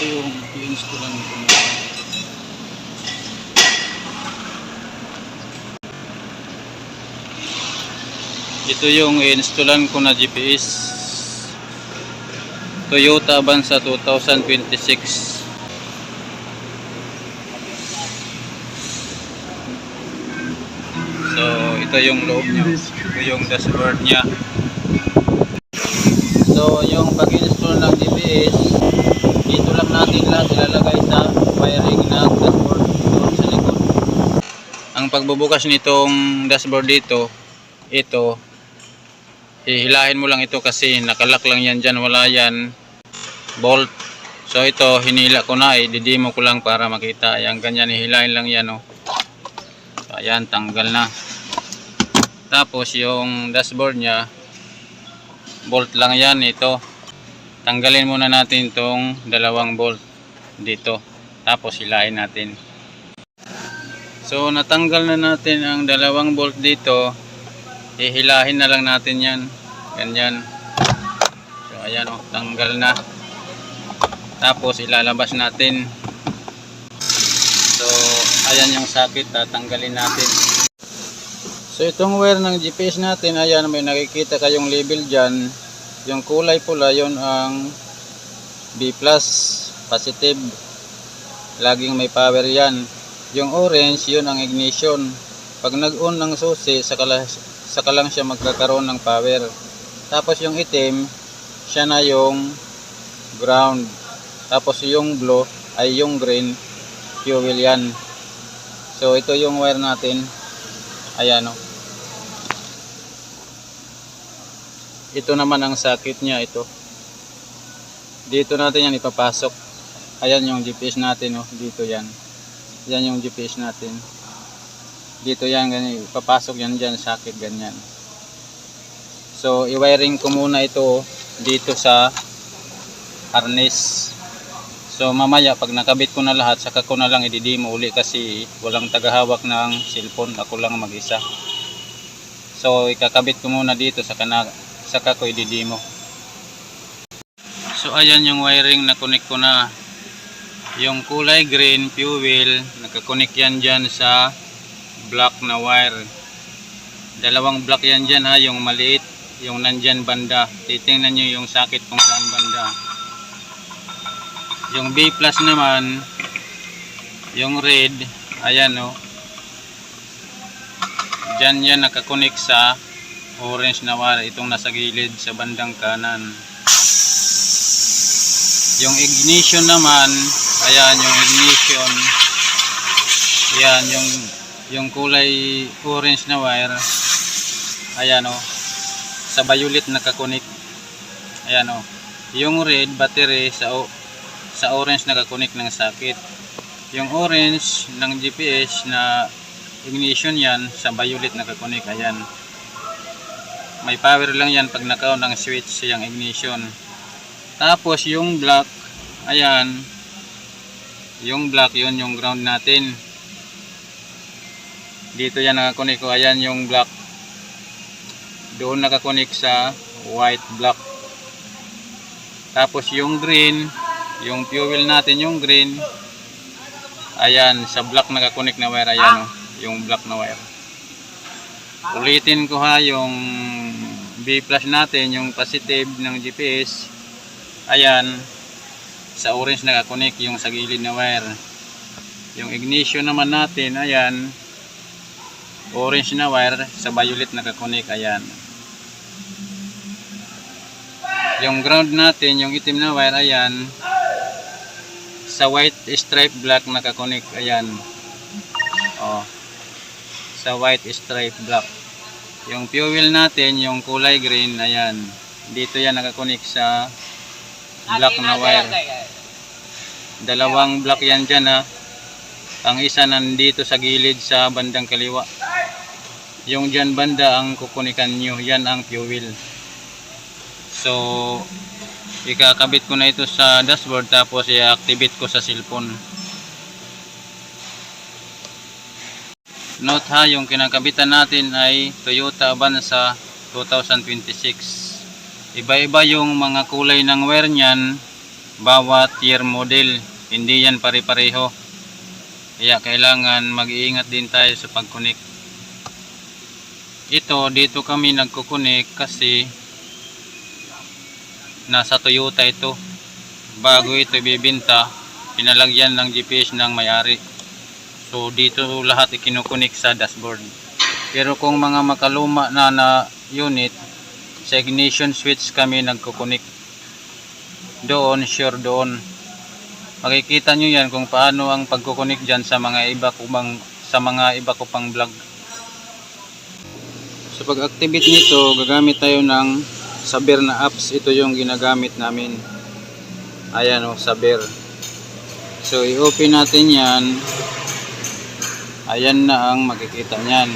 yung i-installan ko na. Ito yung i-installan ko na GPS. Toyota Avanza 2026. So ito yung loob niya. Ito yung dashboard niya. So yung pag-install ng GPS, dito lang natin lahat ilalagay sa wiring ng dashboard doon sa likod. Ang pagbubukas nitong dashboard dito, ito, hihilahin mo lang ito kasi nakalock lang yan dyan, wala yan bolt. So ito hinila ko na, didimo ko lang para makita. Ayan, ganyan, hihilahin lang yan, oh. So ayan, tanggal na. Tapos yung dashboard nya, bolt lang yan. Ito, tanggalin muna natin tong dalawang bolt dito, tapos hilahin natin. So natanggal na natin ang dalawang bolt dito, hihilahin na lang natin yan, ganyan. So ayan, oh, tanggal na. Tapos ilalabas natin. So ayan yung socket, tatanggalin natin. So itong wire ng GPS natin, ayan, may nakikita kayong label dyan. Yung kulay pula, yon ang B+, positive. Laging may power yan. Yung orange, yun ang ignition. Pag nag-on ng susi, saka lang siya magkakaroon ng power. Tapos yung itim, siya na yung ground. Tapos yung blue ay yung green, fuel yan. So ito yung wire natin. Ayan, oh. Ito naman ang socket niya, ito. Dito natin yan ipapasok. Ayan yung GPS natin, oh. Dito yan. Yan yung GPS natin. Dito yan, ganyan. Ipapasok yan dyan, socket, ganyan. So, i-wiring ko muna ito, oh, dito sa harness. So, mamaya, pag nakabit ko na lahat, saka ko na lang ididimo uli kasi walang tagahawak ng cellphone. Ako lang mag-isa. So, ikakabit ko muna dito, saka ko ididimo. So ayan yung wiring na connect ko na. Yung kulay green fuel, nakakonect yan dyan sa black na wire. Dalawang black yan dyan, ha, yung maliit, yung nandyan banda. Titingnan nyo yung socket kung saan banda. Yung B+ naman, yung red, ayan, oh, dyan yan nakakonect sa orange na wire, itong nasa gilid sa bandang kanan. Yung ignition naman, ayan yung ignition, ayan yung kulay orange na wire, ayan, oh, sa violet nakakonect. Ayan, oh, yung red battery sa orange nakakonect ng socket. Yung orange ng GPS na ignition yan, sa violet nakakonect. Ayan, may power lang yan pag naka-on ang switch yung ignition. Tapos yung black, ayan, yung black, yun yung ground natin. Dito yan nakakonect ko. Ayan yung black, doon nakakonect sa white black. Tapos yung green, yung fuel natin, yung green, ayan, sa black nakakonect na wire. Ayan, oh, yung black na wire. Ulitin ko, ha, yung B+ natin, yung positive ng GPS, ayan, sa orange nakakonect yung sa gilid na wire. Yung ignition naman natin, ayan, orange na wire, sa violet nakakonect. Ayan, yung ground natin, yung itim na wire, ayan, sa white stripe black nakakonect. Ayan, oh, sa white stripe black. Yung fuel natin, yung kulay green, ayan, dito yan nakakonect sa black na wire. Dalawang black yan dyan, ha. Ang isa nandito sa gilid sa bandang kaliwa. Yung dyan banda ang kukunikan nyo, yan ang fuel. So ikakabit ko na ito sa dashboard, tapos i-activate ko sa cellphone. Note, ha, yung kinakabitan natin ay Toyota Avanza 2026. Iba-iba yung mga kulay ng wire nyan. bawat year model, hindi yan pare-pareho. Kaya kailangan mag-iingat din tayo sa pag-connect. Dito kami nagko-connect kasi nasa Toyota ito. Bago ito ibibenta, pinalagyan ng GPS ng may-ari. So dito lahat ikinukunik sa dashboard. Pero kung mga makaluma na unit, sa ignition switch kami nagkukunik. Doon, sure doon. Makikita nyo yan kung paano ang pagkukunik dyan sa mga iba ko pang vlog. Sa pag-activate nito, gagamit tayo ng Saber na apps. Ito yung ginagamit namin. Ayan o, Saber. So i-open natin yan. Ayan na ang makikita nyan.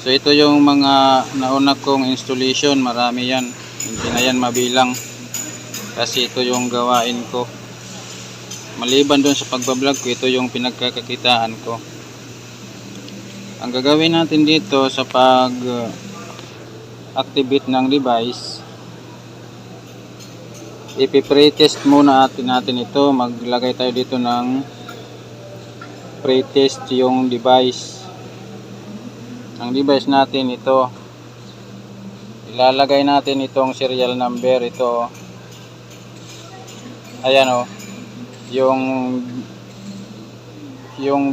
So ito yung mga nauna kong installation, marami yan. Hindi na yan mabilang. Kasi ito yung gawain ko. Maliban doon sa pagbablog ko, ito yung pinagkakakitaan ko. Ang gagawin natin dito sa pag-activate ng device, ipi-pre-test muna natin ito. Maglagay tayo dito ng pre-test yung device. Ang device natin ito, ilalagay natin itong serial number. Ito, ayan o, yung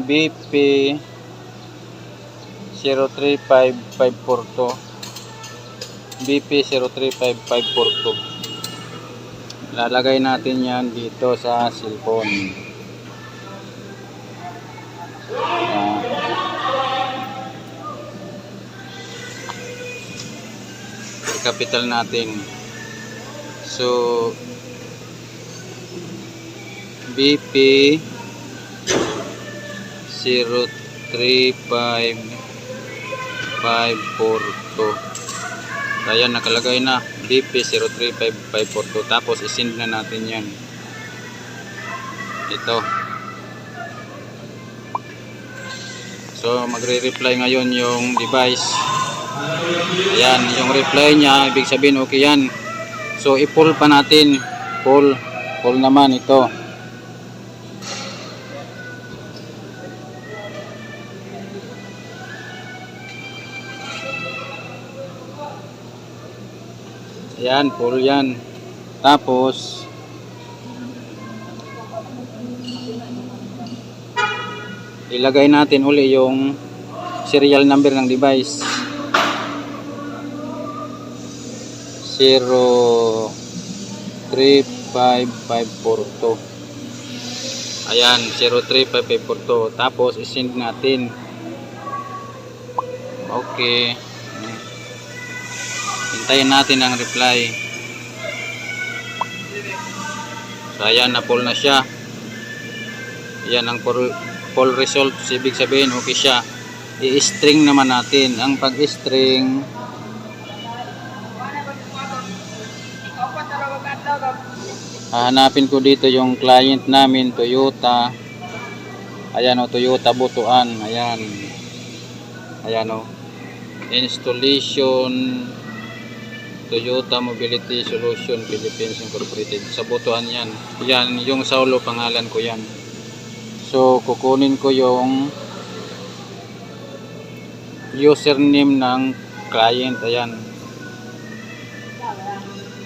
BP 035542, BP 035542. Ilalagay natin yan dito sa cellphone. Capital natin. So BP 035542. Ayan, nakalagay na BP 035542. Tapos isend na natin yan. Ito. So magre-reply ngayon yung device. Ayan, yung reply niya, ibig sabihin okay yan. So i-pull pa natin. Pull naman ito. Ayan, pull yan. Tapos ilagay natin uli yung serial number ng device. 035542. Ayan, 035542. Tapos isend natin. Okay. Hintayin natin ang reply. So ayan, na-pull na siya. Ayan ang pull result. Ibig sabihin okay siya. I-string naman natin. Ang pag-string, hahanapin ko dito yung client namin, Toyota. Ayan o, Toyota Butuan. Ayan. Ayan o. Installation Toyota Mobility Solution Philippines Incorporated. Sa Butuan yan. Yan, yung Saulo pangalan ko yan. So kukunin ko yung username ng client. Ayan.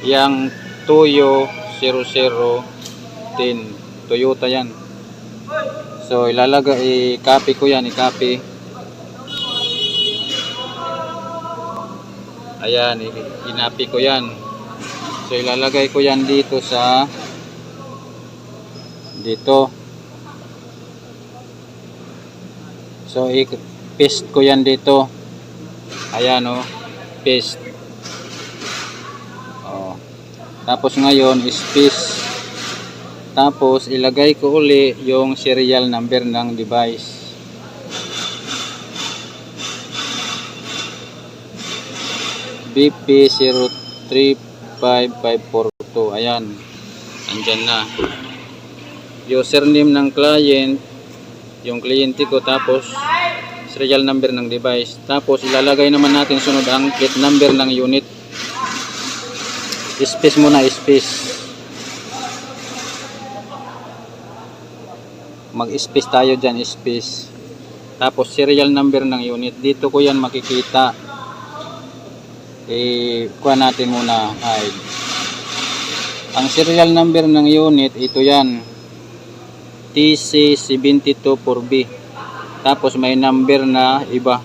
Yang Toyo 0010 Toyota yan. So ilalagay, i-copy ko yan, i-copy. Ayan, inapi ko yan. So ilalagay ko yan dito sa dito. So i-paste ko yan dito. Ayan o, paste. Tapos ngayon space. Tapos ilagay ko uli yung serial number ng device. BP 035542. Ayan. Andyan na. Username ng client, yung kliyente ko, tapos serial number ng device. Tapos ilalagay naman natin sunod ang plate number ng unit. Space muna, space. mag-space tayo dyan, space. Tapos serial number ng unit. Dito ko yan makikita. Kuha natin muna, hide. Ang serial number ng unit, ito yan. TC724B. Tapos may number na iba.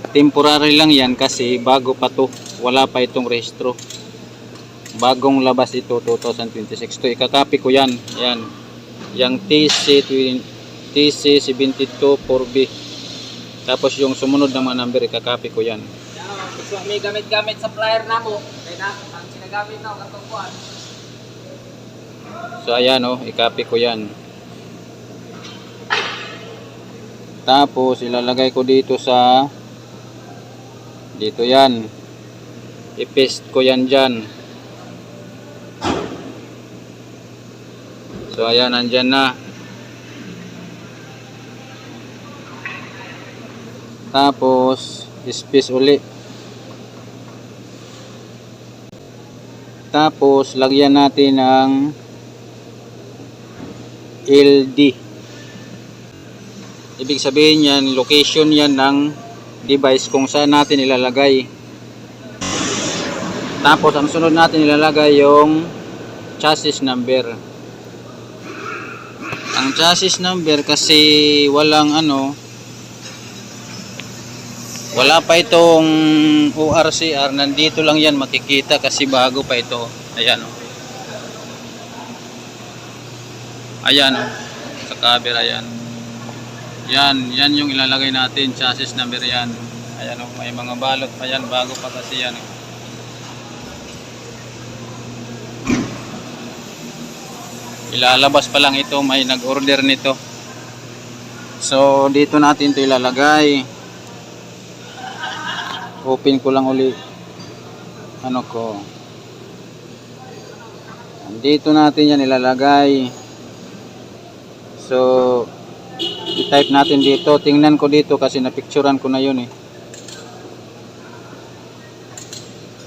Temporary lang yan kasi bago pa to. Wala pa itong rehistro. Bagong labas ito 2026. Ito ikakopy ko yan. Yan. Yang TC724B. Tapos yung sumunod na mga number ikakopy ko yan. So, may gamit-gamit sa flyer na mo. Kaya na, ang sinagamit na katong kuan. So ayan oh, i-copy ko yan. Tapos ilalagay ko dito sa dito yan. I-paste ko yan dyan. So ayan, nandyan na. Tapos space uli. Tapos lagyan natin ng LD. Ibig sabihin yan, location yan ng device kung saan natin ilalagay. Tapos ang sunod natin ilalagay yung chassis number. Ang chassis number kasi walang wala pa itong ORCR, nandito lang yan makikita kasi bago pa ito. Ayan o. Ayan o. Sa camera yan. Yan yung ilalagay natin, chassis number yan. Ayan o, may mga balot pa yan, bago pa kasi yan o. Ilalabas pa lang ito, may nag-order nito. So dito natin ito ilalagay. Open ko lang uli dito natin yan ilalagay. So i-type natin dito, tingnan ko dito kasi napicturean ko na yun eh.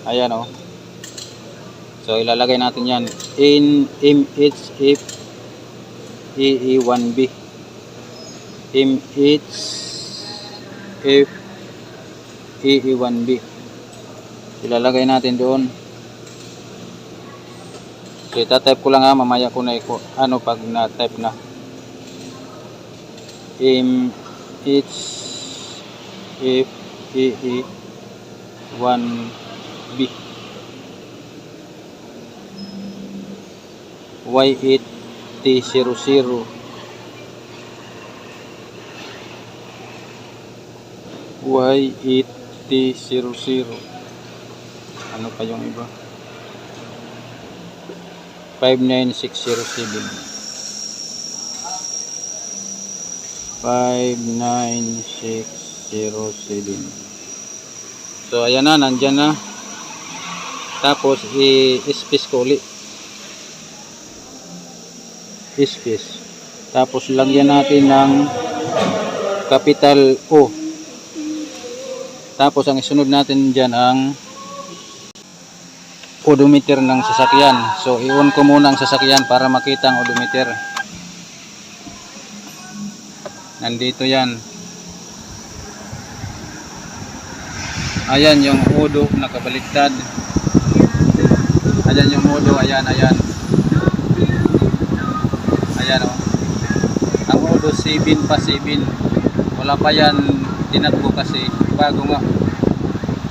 Ayan o. So ilalagay natin yan in MHF EE1B. MHF EE1B. Ilalagay natin doon. So ita-type ko lang mamaya ko na pag na-type na. MHF EE1B Y8T00 Y8T00. Ano pa yung iba? 59607. 59607. So ayan na, nandyan na. Tapos i-space ko ulit. Space. Tapos lagyan natin ng capital O. Tapos ang isunod natin dyan ang odometer ng sasakyan. So i-on ko muna ang sasakyan para makita ang odometer. Nandito yan. Ayan yung odo nakabaliktad. Ayan yung odo, ayan. Ayan o. Ang odo 7 pa 7. Wala pa yan tinatbo kasi bago nga.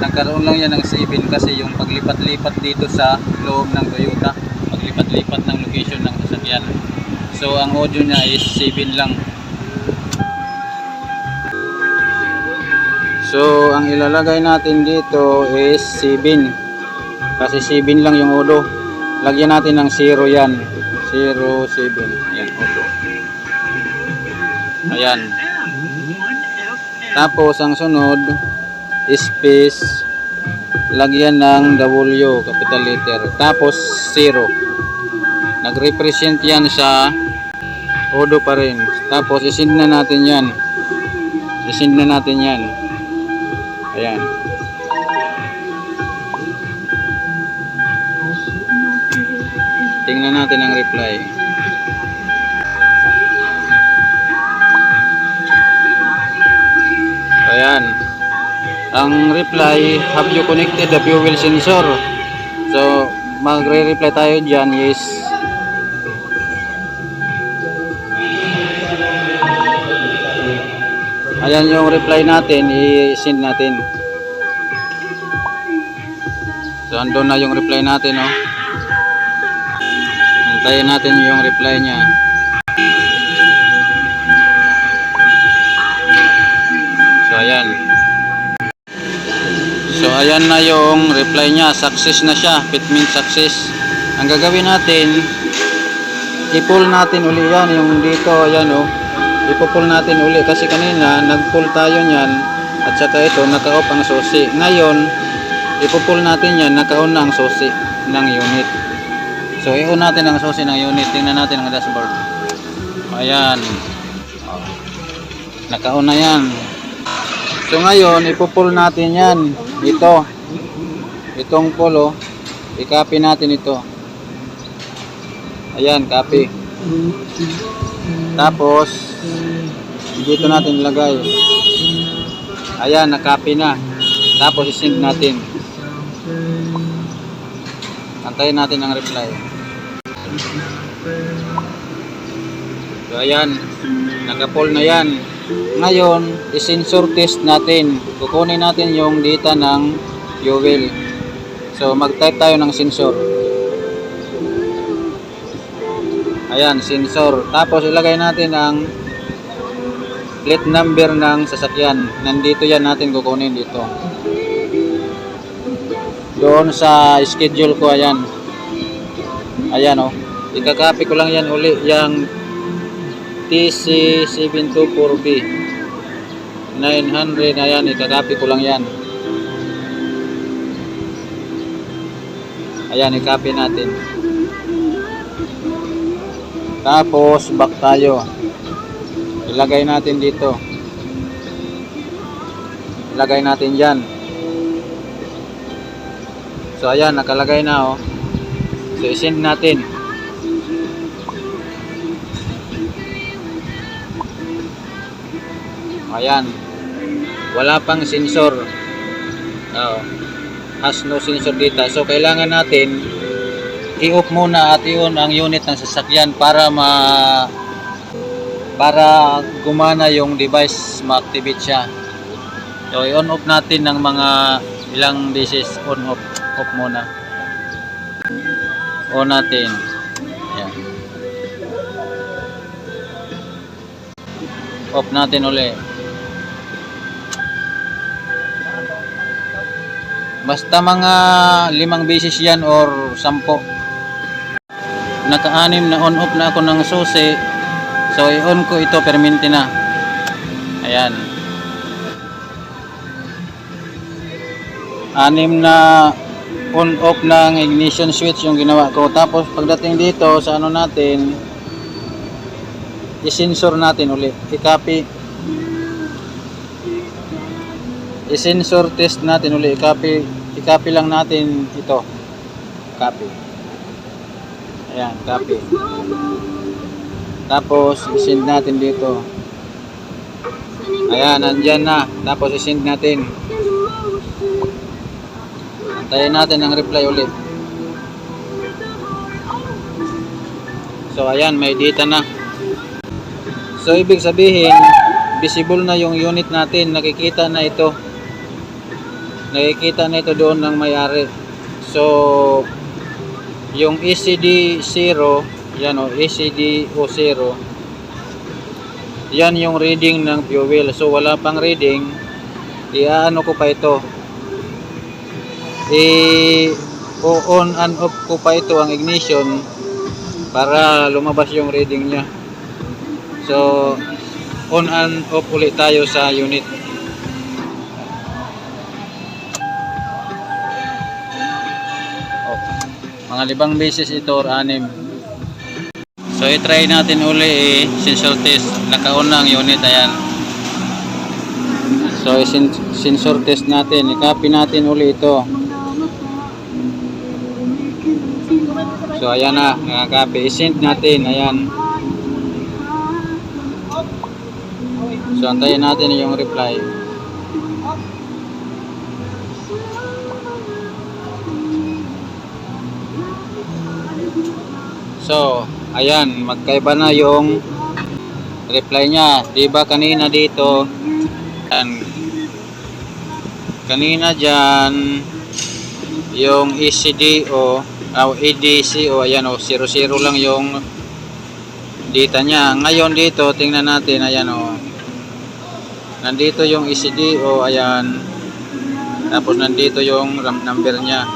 Nagkaroon lang yan ng 7 kasi yung paglipat-lipat dito sa loob ng Toyota. Paglipat-lipat ng location ng sasakyan. So ang audio niya is 7 lang. So ang ilalagay natin dito is 7. Kasi 7 lang yung audio. Lagyan natin ng 0 yan. 07. Yan, audio. Ayan. Tapos ang sunod, space, lagyan ng W, capital letter. Tapos 0. Nag-represent yan sa audio pa rin. Tapos isend na natin yan. Ayan. Tingnan natin ang reply. ayan. Ang reply, have you connected the fuel sensor? So, magre-reply tayo dyan, yes. Ayan yung reply natin, i-send natin. So, andun na yung reply natin, no? Hintayin natin yung reply niya. So, ayan. So, ayan na yung reply niya. Success na siya. Fitment success. Ang gagawin natin, i-pull natin uli yan. Yung dito, ayan, oh. I-pull natin uli. Kasi kanina, nag-pull tayo niyan. At saka ito, naka-off ang susi. Ngayon, i-pull natin yan. Naka-on na ang susi ng unit. So, i-on natin ang susi ng unit. Tingnan natin ang dashboard. Ayan. Naka-on na yan. So, ngayon, i-pull natin yan. Ito. Itong pull, oh. I-copy natin ito. Ayan, copy. Tapos, dito natin ilagay. Ayan, na-copy na. Tapos, i-send natin. Antayin natin ang reply. So, ayan. Naka-pull na yan. Ngayon, i-sensor test natin. Kukunin natin yung data ng fuel. So, mag-type tayo ng sensor. Ayan, sensor. Tapos, ilagay natin ang plate number ng sasakyan. Nandito yan natin kukunin dito. Doon sa schedule ko, ayan. Ayan, oh. Ikakopy ko lang yan uli. Yung TC724B 900, ayan, ikakopy ko lang yan. Ayan, i-copy natin. Tapos back tayo. Ilagay natin dito. Ilagay natin dyan. So ayan, nakalagay na, oh. So i-send natin. Ayan, wala pang sensor. Has no sensor data. So kailangan natin i-off muna at i-on ang unit ng sasakyan para gumana yung device, ma-activate siya. So i-on off natin ng mga ilang beses. On off muna. On natin. Ayan. Off natin ulit. Basta mga 5 beses yan or 10. Naka-6 na on off na ako ng susi. So i-on ko ito, permanente na. Ayan. 6 na on off ng ignition switch yung ginawa ko. Tapos pagdating dito sa ano natin, i-sensor natin ulit. I-copy. I-sensor test natin ulit. I-copy lang natin ito. Copy. Ayan, copy. Tapos, i-send natin dito. Ayan, nandyan na. Tapos, i-send natin. Antayin natin ang reply ulit. So, ayan, may data na. So, ibig sabihin, visible na yung unit natin. Nakikita na ito. Nakikita na ito doon ng may-ari. So, yung ECD 0, yan o, ECD 0, yan yung reading ng fuel. So, wala pang reading. I-ano ko pa ito. I-on and off ko pa ito ang ignition para lumabas yung reading niya. So, on and off ulit tayo sa unit. Mga 5 beses ito or 6. So i-try natin uli sensor test. Naka-on na ang unit, ayan. So sensor test natin. I-copy natin uli ito. So ayan na, nakaka-copy. I-send natin, ayan. So antayin natin yung reply. So, ayan, magkaiba na yung reply niya. 'Di ba kanina dito, ayan, kanina diyan yung ECDO, EDCO, ayan o, 00 lang yung data niya. Ngayon dito, tingnan natin, ayan o. Nandito yung ECDO, ayan. Tapos nandito yung RAM number niya.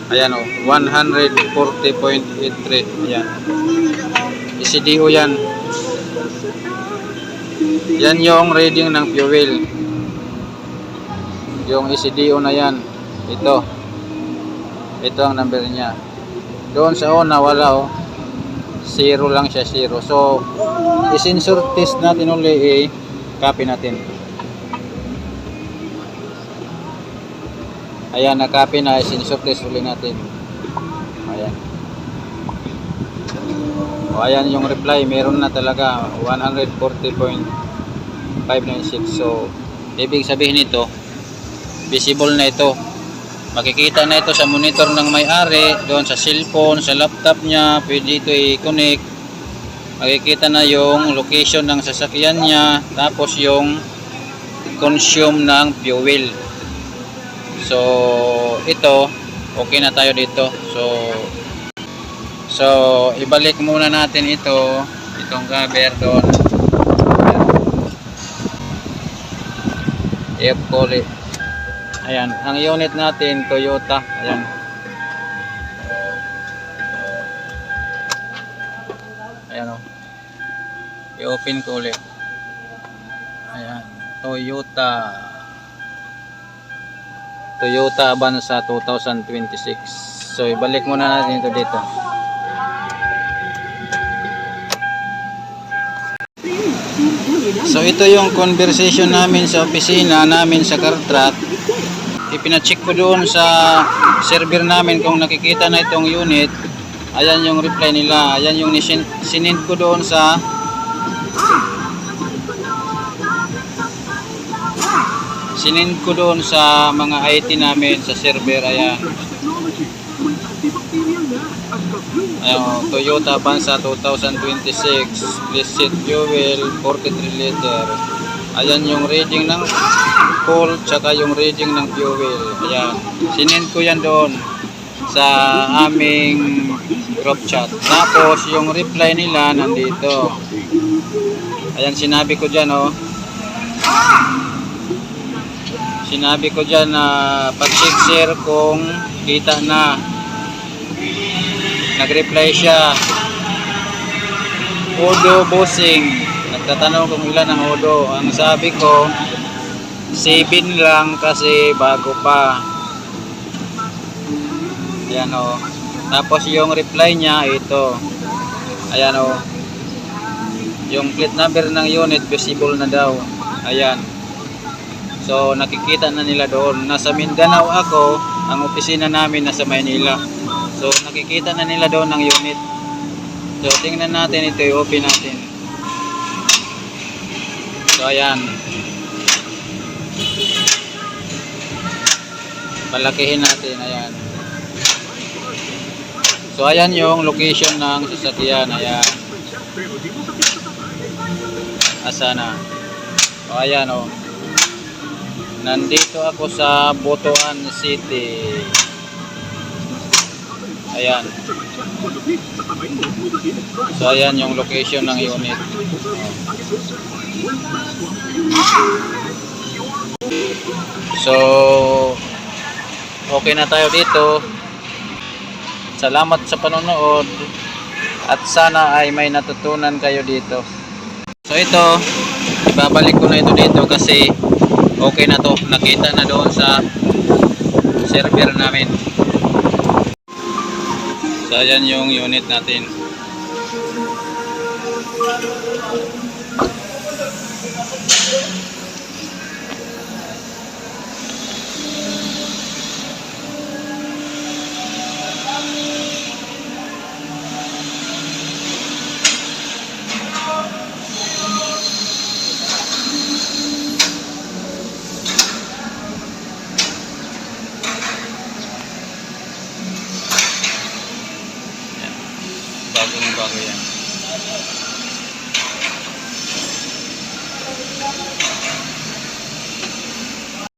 Ayan o, 140.83. Ayan. ECDO yan. Yan yung reading ng fuel. Yung ECDO na yan. Ito. Ito ang number niya. Doon sa una, wala o. 0 lang siya, 0. So, i-sensor test natin uli, copy natin. Ayan, na-copy na, i-sensor test uli natin. Ayan. O, ayan yung reply, meron na talaga 140.596. So, ibig sabihin nito, visible na ito. Makikita na ito sa monitor ng may-ari, doon sa cellphone, sa laptop niya, pwede ito i-connect. Makikita na yung location ng sasakyan niya, tapos yung consume ng fuel. So, ito, okay na tayo dito. So ibalik muna natin itong cover doon. I-call it. Ayan, ang unit natin Toyota. Ayan. Ayan o. I-open ko ulit. Ayan, Toyota Avanza 2026. So ibalik muna natin ito dito. So ito yung conversation namin sa opisina namin sa CarTrack. Ipina-check ko doon sa server namin kung nakikita na itong unit. Ayan yung reply nila. Ayan yung sinend ko doon sa mga IT namin sa server. Ayan. Ayan, Toyota Avanza 2026, please set fuel 43 liter. Ayan yung reading ng full tsaka yung reading ng fuel. Ayan, sinend ko yan doon sa aming group chat. Tapos yung reply nila nandito. Ayan, sinabi ko dyan oh. Sinabi ko dyan na pag-check share kung kita na. Nag-reply siya, Odo Bossing. Nagtatanong kung ilan ang Odo. Ang sabi ko 7 lang kasi bago pa. Ayan o. Tapos yung reply niya ito. Ayan o. Yung plate number ng unit visible na daw. Ayan. So nakikita na nila doon. Nasa Mindanao ako. Ang opisina namin nasa Maynila. So nakikita na nila doon ng unit. So tingnan natin ito, i-open natin. So ayan. Palakihin natin, ayan. So ayan yung location ng sasakyan, ayan. Asa na? So ayan oh. Nandito ako sa Butuan City. Ayan. So ayan yung location ng unit. So okay na tayo dito. Salamat sa panonood at sana ay may natutunan kayo dito. So ito, ibabalik ko na ito dito kasi okay na to. Nakita na doon sa server namin. So ayan yung unit natin. bago yan.